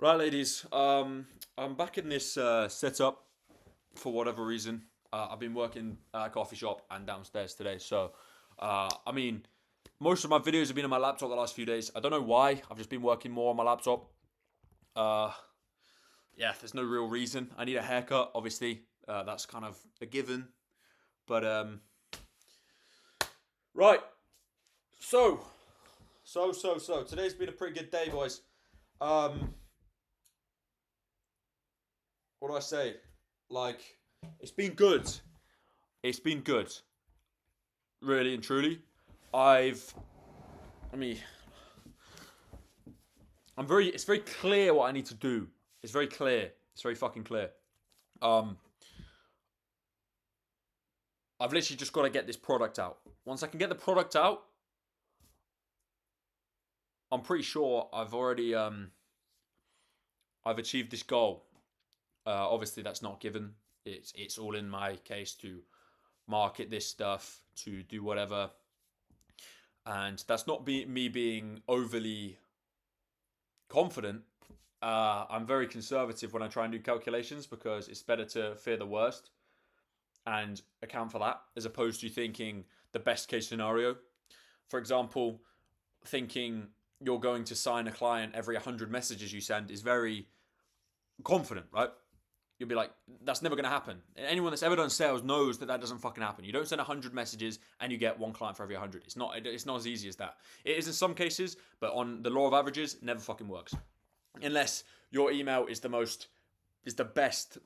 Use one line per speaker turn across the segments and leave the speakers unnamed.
Right, ladies. I'm back in this setup for whatever reason. I've been working at a coffee shop and downstairs today, so I mean, most of my videos have been on my laptop the last few days. I don't know why. I've just been working more on my laptop. Uh, yeah, there's no real reason. I need a haircut, obviously. That's kind of a given. But right. So today's been a pretty good day, boys. Um, what do I say? Like, it's been good. It's been good, really and truly. I've, I mean, It's very clear what I need to do. It's very clear. It's very fucking clear. Um, I've literally just got to get this product out. Once I can get the product out, I'm pretty sure I've achieved this goal. Obviously, that's not given. It's all in my case to market this stuff, to do whatever, and that's not me being overly confident. I'm very conservative when I try and do calculations because it's better to fear the worst and account for that as opposed to thinking the best case scenario. For example, thinking you're going to sign a client every 100 messages you send is very confident, right? You'll be like, that's never going to happen. Anyone that's ever done sales knows that doesn't fucking happen. You don't send 100 messages and you get one client for every 100. It's not as easy as that. It is in some cases, but on the law of averages, it never fucking works. Unless your email is the best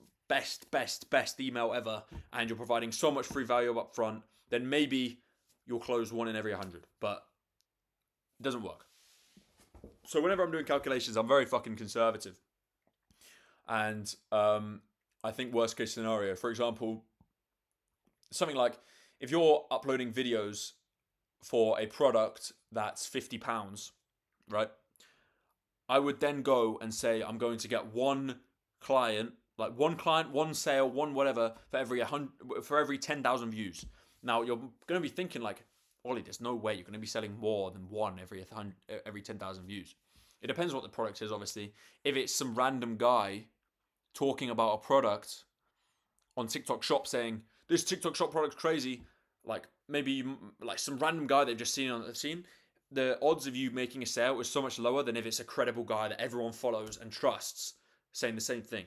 email ever, and you're providing so much free value up front, then maybe you'll close one in every 100. But it doesn't work. So whenever I'm doing calculations, I'm very fucking conservative. And I think worst case scenario, for example, something like if you're uploading videos for a product that's £50, right? I would then go and say I'm going to get one client, one sale, one whatever for every 10,000 views. Now you're going to be thinking like, Ollie, there's no way you're going to be selling more than one every 10,000 views. It depends what the product is, obviously. If it's some random guy talking about a product on TikTok Shop saying this TikTok Shop product's crazy, like maybe like some random guy they've just seen, the odds of you making a sale is so much lower than if it's a credible guy that everyone follows and trusts saying the same thing,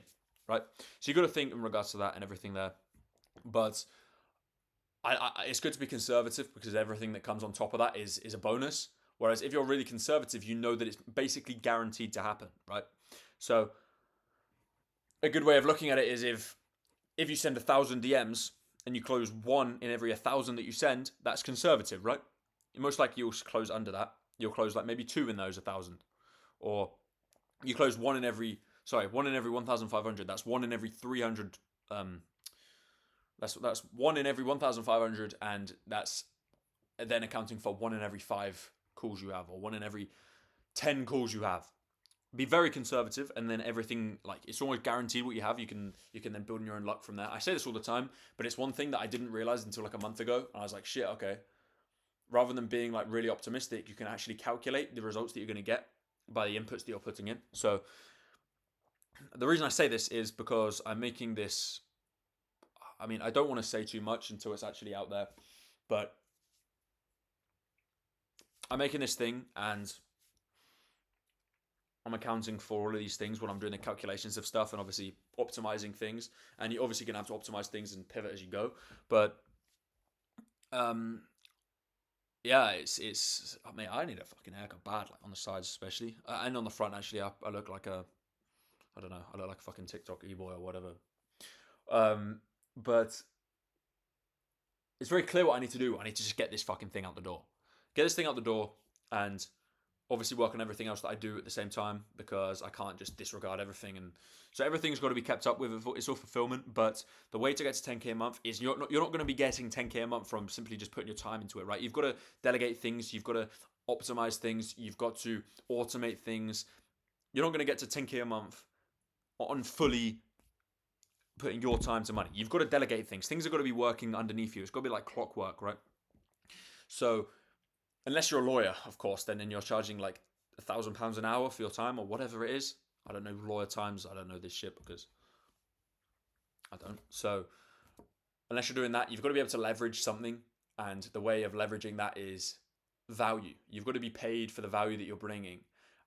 right? So you got to think in regards to that and everything there. But it's good to be conservative because everything that comes on top of that is a bonus. Whereas if you're really conservative, you know that it's basically guaranteed to happen, right? So a good way of looking at it is if you send 1,000 DMs and you close one in every 1,000 that you send, that's conservative, right? Most likely you'll close under that. You'll close like maybe two in those 1,000, or you close one in every 1,500. That's one in every 300. That's one in every 1,500, and that's then accounting for one in every 5 calls you have, or one in every 10 calls you have. Be very conservative, and then everything, like, it's almost guaranteed what you have. You can then build your own luck from there. I say this all the time, but it's one thing that I didn't realize until like a month ago. And I was like, shit, okay. Rather than being like really optimistic, you can actually calculate the results that you're going to get by the inputs that you're putting in. So the reason I say this is because I'm making this. I mean, I don't want to say too much until it's actually out there, but I'm making this thing and I'm accounting for all of these things when I'm doing the calculations of stuff and obviously optimizing things. And you're obviously going to have to optimize things and pivot as you go. But um, yeah, it's. I mean, I need a fucking haircut bad, like on the sides especially, and on the front. Actually, I look like a. I don't know. I look like a fucking TikTok e-boy or whatever. Um, but it's very clear what I need to do. I need to just get this fucking thing out the door. Get this thing out the door, and obviously work on everything else that I do at the same time because I can't just disregard everything. And so everything's got to be kept up with. It's all fulfillment, but the way to get to 10k a month is you're not going to be getting 10k a month from simply just putting your time into it, right? You've got to delegate things. You've got to optimize things. You've got to automate things. You're not going to get to 10k a month on fully putting your time to money. You've got to delegate things. Things have got to be working underneath you. It's got to be like clockwork, right? So unless you're a lawyer, of course, then you're charging like £1,000 an hour for your time or whatever it is. I don't know lawyer times. I don't know this shit because I don't. So unless you're doing that, you've got to be able to leverage something. And the way of leveraging that is value. You've got to be paid for the value that you're bringing.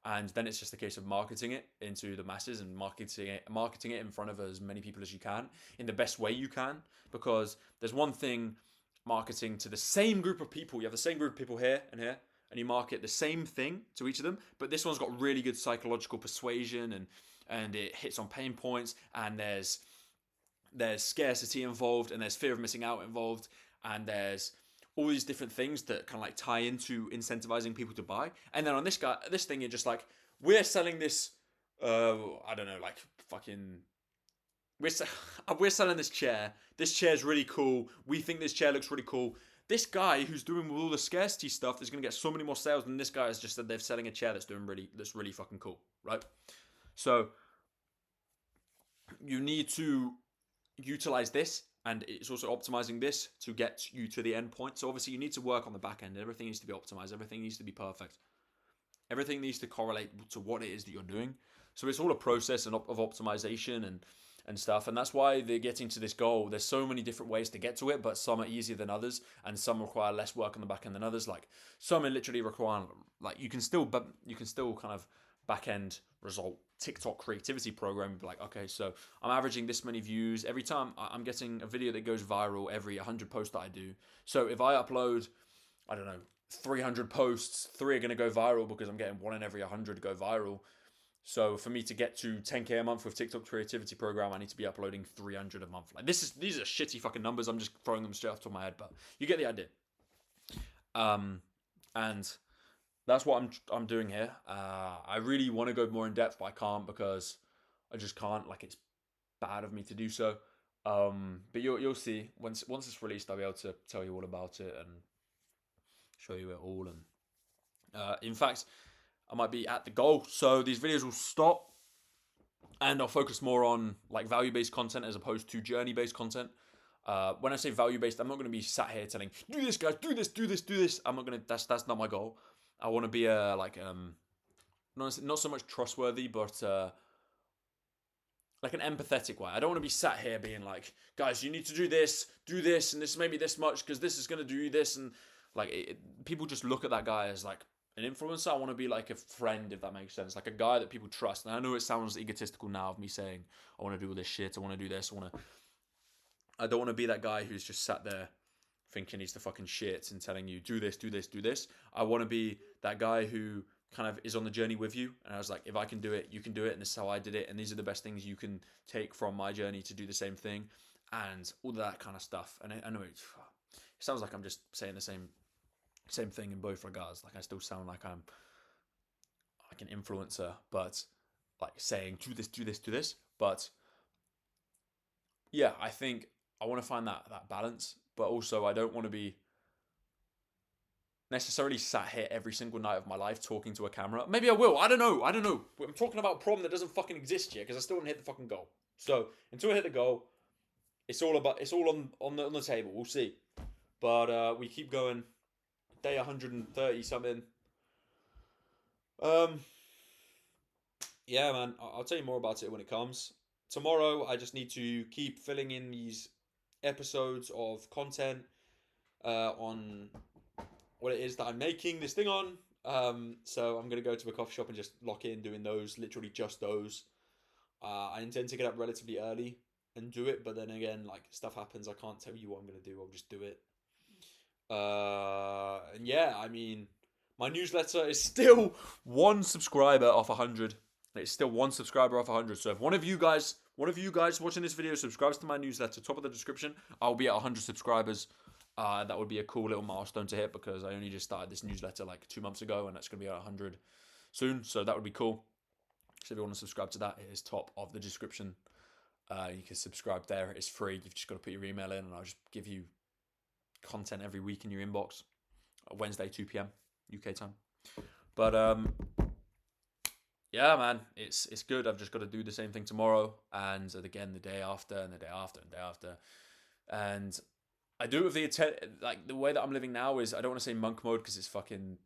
And then it's just a case of marketing it into the masses and marketing it in front of as many people as you can in the best way you can. Because there's one thing marketing to the same group of people. You have the same group of people here and here, and you market the same thing to each of them. But this one's got really good psychological persuasion, and it hits on pain points, and there's scarcity involved, and there's fear of missing out involved, and there's all these different things that kind of like tie into incentivizing people to buy. And then on this thing, you're just like, we're selling this, I don't know, like fucking, we're selling this chair. This chair's really cool. We think this chair looks really cool. This guy who's doing all the scarcity stuff is going to get so many more sales than this guy has just said they're selling a chair that's really fucking cool, right? So you need to utilize this, and it's also optimizing this to get you to the end point. So obviously you need to work on the back end. Everything needs to be optimized. Everything needs to be perfect. Everything needs to correlate to what it is that you're doing. So it's all a process of optimization and stuff. And that's why they're getting to this goal. There's so many different ways to get to it, but some are easier than others, and some require less work on the back end than others. Like some are literally require, like you can still kind of back end result TikTok creativity program. Like, okay, so I'm averaging this many views every time. I'm getting a video that goes viral every 100 posts that I do. So if I upload, I don't know, 300 posts, 3 are going to go viral because I'm getting 1 in every 100 go viral. So for me to get to 10k a month with TikTok creativity program, I need to be uploading 300 a month. Like these are shitty fucking numbers. I'm just throwing them straight off the top of my head, but you get the idea. And that's what I'm doing here. I really want to go more in depth, but I can't because I just can't. Like it's bad of me to do so. But you'll see once it's released, I'll be able to tell you all about it and show you it all. And in fact, I might be at the goal, so these videos will stop, and I'll focus more on like value-based content as opposed to journey-based content. When I say value-based, I'm not going to be sat here telling, do this, guys, do this, do this, do this. I'm not going to. That's not my goal. I want to be not so much trustworthy, but like an empathetic way. I don't want to be sat here being like, guys, you need to do this, and this maybe this much because this is going to do this, and like people just look at that guy as like an influencer. I want to be like a friend, if that makes sense, like a guy that people trust. And I know it sounds egotistical now of me saying I want to do all this shit, I want to do this, I don't want to be that guy who's just sat there thinking he's the fucking shit and telling you do this, do this, do this. I want to be that guy who kind of is on the journey with you, and I was like, if I can do it, you can do it, and this is how I did it, and these are the best things you can take from my journey to do the same thing, and all that kind of stuff. And I know it sounds like I'm just saying the same thing in both regards. Like I still sound like I'm like an influencer, but like saying do this, do this, do this. But yeah, I think I want to find that balance, but also I don't want to be necessarily sat here every single night of my life talking to a camera. Maybe I will. I don't know. I'm talking about a problem that doesn't fucking exist yet because I still haven't hit the fucking goal. So until I hit the goal, it's all on the table. We'll see. But we keep going. Day 130 something. Yeah, man. I'll tell you more about it when it comes. Tomorrow, I just need to keep filling in these episodes of content on what it is that I'm making this thing on. So I'm going to go to a coffee shop and just lock in doing those, literally just those. I intend to get up relatively early and do it, but then again, like stuff happens. I can't tell you what I'm going to do. I'll just do it. And yeah, I mean, my newsletter is still 1 subscriber off 100. It's still 1 subscriber off 100. So if one of you guys watching this video subscribes to my newsletter, top of the description, I'll be at 100 subscribers. That would be a cool little milestone to hit because I only just started this newsletter like 2 months ago, and that's going to be at 100 soon. So that would be cool. So if you want to subscribe to that, it is top of the description. You can subscribe there. It's free. You've just got to put your email in, and I'll just give you content every week in your inbox. Wednesday, 2 p.m. UK time. But yeah, man, it's good. I've just got to do the same thing tomorrow, and again the day after, and the day after, and the day after. And I do it with the way that I'm living now is, I don't want to say monk mode because it's fucking,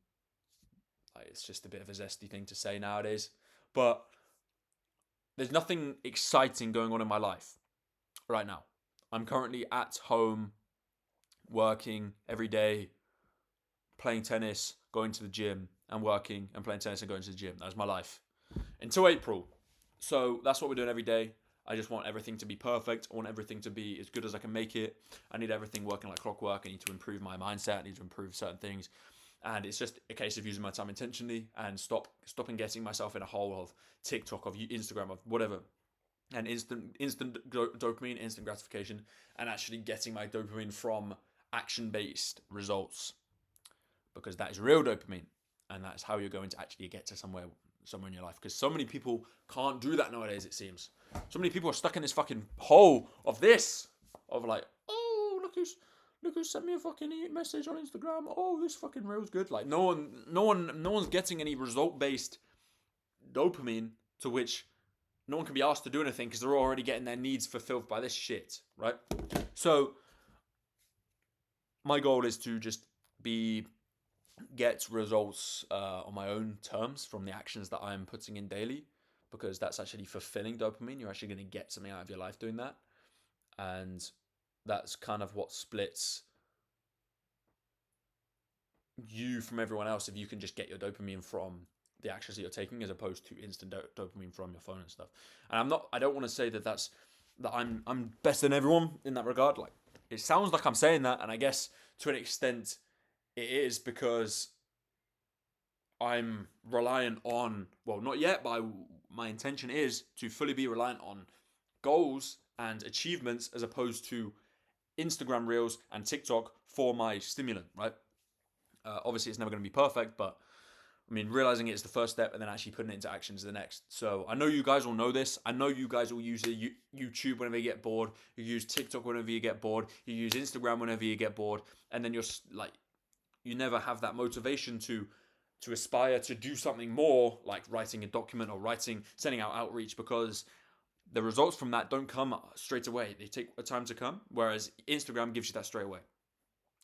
like, it's just a bit of a zesty thing to say nowadays. But there's nothing exciting going on in my life right now. I'm currently at home, working every day, playing tennis, going to the gym, and working and playing tennis and going to the gym. That's my life until April. So that's what we're doing every day. I just want everything to be perfect. I want everything to be as good as I can make it. I need everything working like clockwork. I need to improve my mindset. I need to improve certain things. And it's just a case of using my time intentionally and stopping getting myself in a hole of TikTok, of Instagram, of whatever. And instant dopamine, instant gratification, and actually getting my dopamine from action-based results. Because that is real dopamine. And that's how you're going to actually get to somewhere in your life. Because so many people can't do that nowadays, it seems. So many people are stuck in this fucking hole of this. Of like, oh, look who sent me a fucking message on Instagram. Oh, this fucking reel's good. Like no one's getting any result-based dopamine to which no one can be asked to do anything because they're already getting their needs fulfilled by this shit, right? So my goal is to just get results on my own terms from the actions that I'm putting in daily, because that's actually fulfilling dopamine. You're actually going to get something out of your life doing that. And that's kind of what splits you from everyone else, if you can just get your dopamine from the actions that you're taking as opposed to instant dopamine from your phone and stuff. And I don't want to say that I'm better than everyone in that regard. Like, it sounds like I'm saying that, and I guess to an extent it is, because I'm reliant on, well, not yet, but my intention is to fully be reliant on goals and achievements as opposed to Instagram Reels and TikTok for my stimulant, right? Obviously, it's never going to be perfect, but I mean, realizing it is the first step, and then actually putting it into action is the next. So I know you guys will know this. I know you guys will use YouTube whenever you get bored. You use TikTok whenever you get bored. You use Instagram whenever you get bored, and then you're like, you never have that motivation to aspire to do something more, like writing a document or sending out outreach, because the results from that don't come straight away. They take a time to come, whereas Instagram gives you that straight away.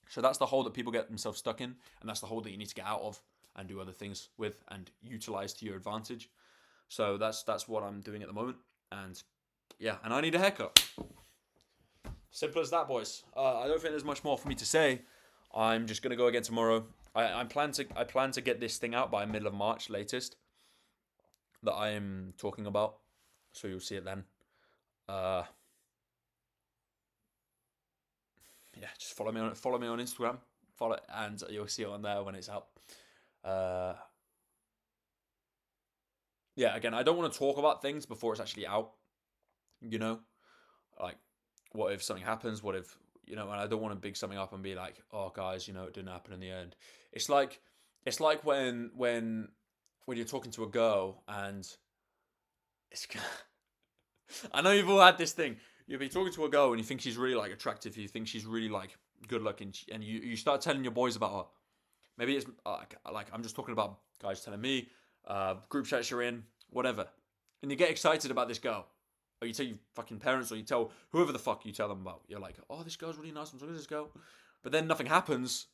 So that's the hole that people get themselves stuck in, and that's the hole that you need to get out of and do other things with and utilize to your advantage. So that's what I'm doing at the moment. And yeah, and I need a haircut. Simple as that, boys. I don't think there's much more for me to say. I'm just gonna go again tomorrow. I plan to get this thing out by middle of March latest, that I am talking about. So you'll see it then. Yeah, just follow me on Instagram. Follow, and you'll see it on there when it's out. Yeah, again, I don't want to talk about things before it's actually out. You know, like, what if something happens? What if, and I don't want to big something up and be like, oh guys, it didn't happen in the end. It's like when you're talking to a girl and it's. I know you've all had this thing. You'll be talking to a girl and you think she's really like attractive. You think she's really like good looking, and you start telling your boys about her. Maybe it's like I'm just talking about guys telling me, group chats you're in, whatever, and you get excited about this girl, or you tell your fucking parents, or you tell whoever the fuck you tell them about. You're like, oh, this girl's really nice. I'm talking to this girl, but then nothing happens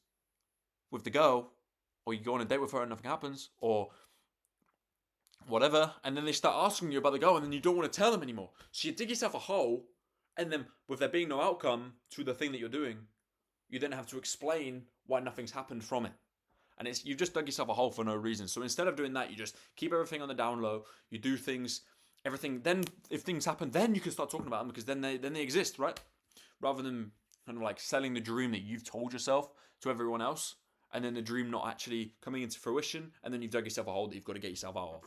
with the girl, or you go on a date with her and nothing happens, or whatever, and then they start asking you about the girl, and then you don't want to tell them anymore. So you dig yourself a hole, and then with there being no outcome to the thing that you're doing, you then have to explain why nothing's happened from it. And you've just dug yourself a hole for no reason. So instead of doing that, you just keep everything on the down low. You do things, everything. Then if things happen, then you can start talking about them, because then they exist, right? Rather than kind of like selling the dream that you've told yourself to everyone else, and then the dream not actually coming into fruition, and then you've dug yourself a hole that you've got to get yourself out of.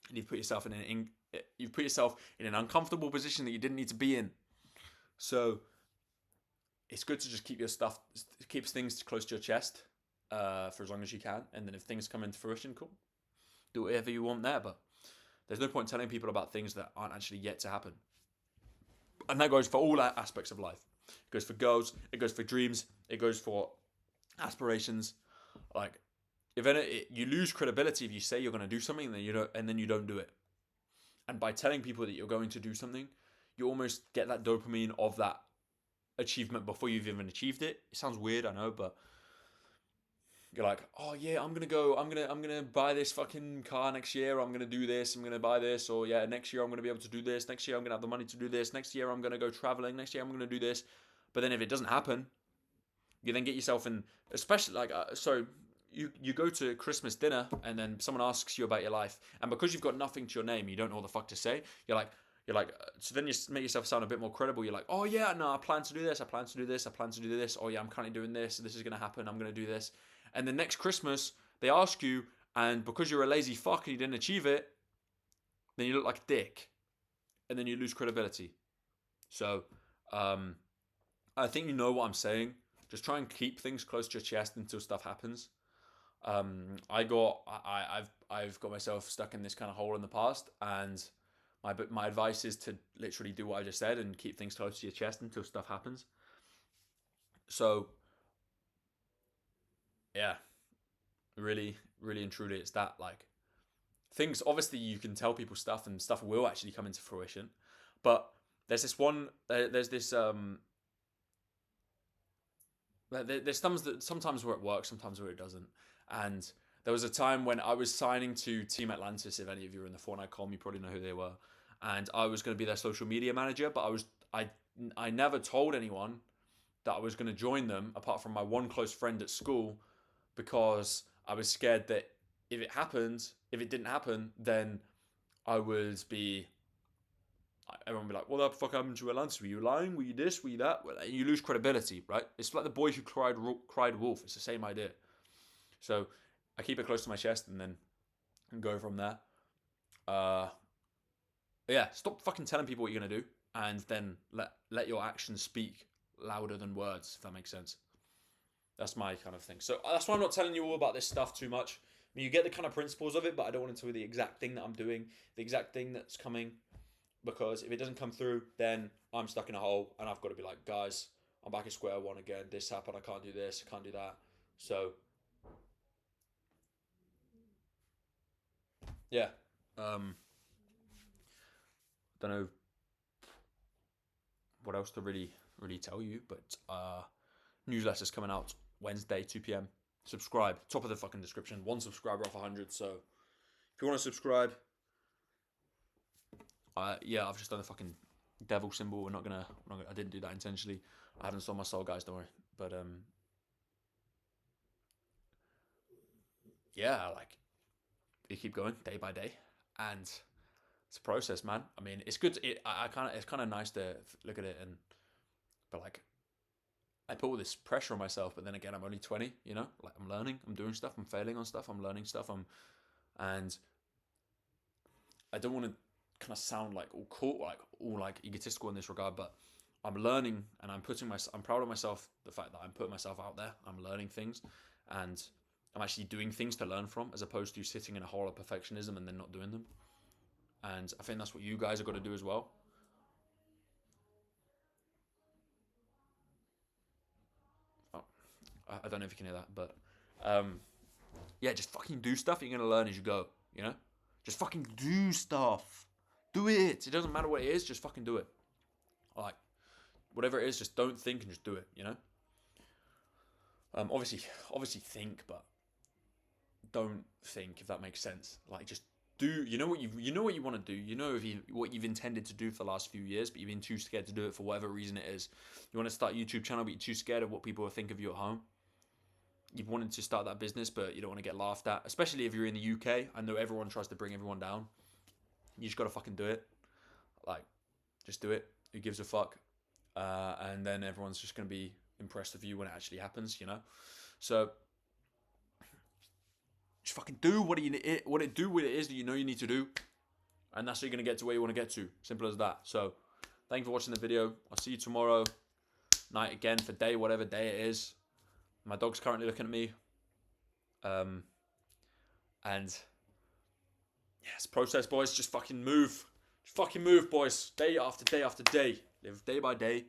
And you've put yourself in an uncomfortable position that you didn't need to be in. So it's good to just keep things close to your chest for as long as you can, and then if things come into fruition, cool, do whatever you want there. But there's no point telling people about things that aren't actually yet to happen. And that goes for all aspects of life. It goes for goals, it goes for dreams, it goes for aspirations. Like, you lose credibility if you say you're going to do something and then you don't do it. And by telling people that you're going to do something, you almost get that dopamine of that achievement before you've even achieved it. It sounds weird, I know, but you're like, oh yeah, I'm gonna buy this fucking car next year. I'm gonna do this. I'm gonna buy this. Or yeah, next year I'm gonna be able to do this. Next year I'm gonna have the money to do this. Next year I'm gonna go traveling. Next year I'm gonna do this. But then if it doesn't happen, you then get yourself in, especially like so. You go to Christmas dinner and then someone asks you about your life, and because you've got nothing to your name, you don't know what the fuck to say. You're like, so then you make yourself sound a bit more credible. You're like, oh yeah, no, I plan to do this, I plan to do this, I plan to do this. Oh yeah, I'm currently doing this. This is gonna happen. I'm gonna do this. And then next Christmas they ask you, and because you're a lazy fuck and you didn't achieve it, then you look like a dick, and then you lose credibility. So, I think you know what I'm saying. Just try and keep things close to your chest until stuff happens. I've got myself stuck in this kind of hole in the past, and my advice is to literally do what I just said and keep things close to your chest until stuff happens. So yeah, really, really and truly, it's that like things. Obviously, you can tell people stuff, and stuff will actually come into fruition. But there's this one. There's this there's sometimes where it works, sometimes where it doesn't. And there was a time when I was signing to Team Atlantis. If any of you are in the Fortnite com, you probably know who they were. And I was going to be their social media manager, but I never told anyone that I was going to join them, apart from my one close friend at school, because I was scared that if it didn't happen, then I would be everyone would be like, "What the fuck happened to Atlantis? Were you lying? Were you this? Were you that?" Well, you lose credibility, right? It's like the boy who cried wolf. It's the same idea. So I keep it close to my chest and then go from there. Uh, yeah, stop fucking telling people what you're gonna do, and then let your actions speak louder than words. If that makes sense. That's my kind of thing. So that's why I'm not telling you all about this stuff too much. I mean, you get the kind of principles of it, but I don't want to tell you the exact thing that I'm doing, the exact thing that's coming, because if it doesn't come through, then I'm stuck in a hole, and I've got to be like, guys, I'm back at square one again. This happened. I can't do this. I can't do that. So yeah, don't know what else to really tell you, but newsletter's coming out Wednesday 2 p.m. Subscribe, top of the fucking description. One subscriber off 100. So if you want to subscribe, yeah, I've just done the fucking devil symbol. I didn't do that intentionally. I haven't sold my soul, guys. Don't worry. But yeah, like you keep going day by day, and it's a process, man. I mean, it's good. It's kind of nice to look at it but like I put all this pressure on myself. But then again, I'm only 20. You know, like I'm learning, I'm doing stuff, I'm failing on stuff, I'm learning stuff. And I don't want to kind of sound like all cool, like all like egotistical in this regard, but I'm learning and I'm proud of myself. The fact that I'm putting myself out there, I'm learning things, and I'm actually doing things to learn from, as opposed to sitting in a hole of perfectionism and then not doing them. And I think that's what you guys are got to do as well. Oh, I don't know if you can hear that, but um, yeah, just fucking do stuff. You're gonna learn as you go. You know, just fucking do stuff. Do it. It doesn't matter what it is. Just fucking do it. Like whatever it is, just don't think and just do it. You know. Obviously think, but don't think, if that makes sense. Like just do. You know what you want to do. You know what you've intended to do for the last few years, but you've been too scared to do it for whatever reason it is. You want to start a YouTube channel, but you're too scared of what people will think of you at home. You've wanted to start that business, but you don't want to get laughed at, especially if you're in the UK. I know everyone tries to bring everyone down. You just gotta fucking do it. Like, just do it. Who gives a fuck? And then everyone's just gonna be impressed with you when it actually happens, you know. So just fucking do what it is that you know you need to do, and that's how you're gonna get to where you want to get to. Simple as that. So, thank you for watching the video. I'll see you tomorrow night again for day whatever day it is. My dog's currently looking at me. And yeah, it's a process, boys. Just fucking move. Just fucking move, boys. Day after day after day. Live day by day.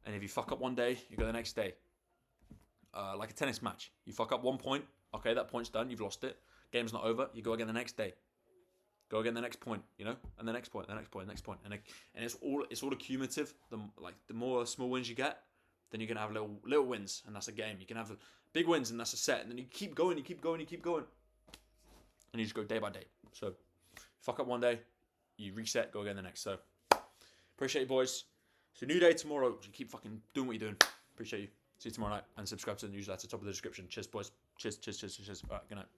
And if you fuck up one day, you go the next day. Like a tennis match. You fuck up 1 point. Okay, that point's done. You've lost it. Game's not over. You go again the next day. Go again the next point, you know, and the next point, the next point, the next point, and it's all accumulative. The more small wins you get, then you're gonna have little wins, and that's a game. You can have big wins, and that's a set, and then you keep going, and you just go day by day. So fuck up one day, you reset, go again the next. So appreciate you, boys. It's a new day tomorrow. You keep fucking doing what you're doing. Appreciate you. See you tomorrow night, and subscribe to the newsletter, top of the description. Cheers, boys. Cheers. All right, good night.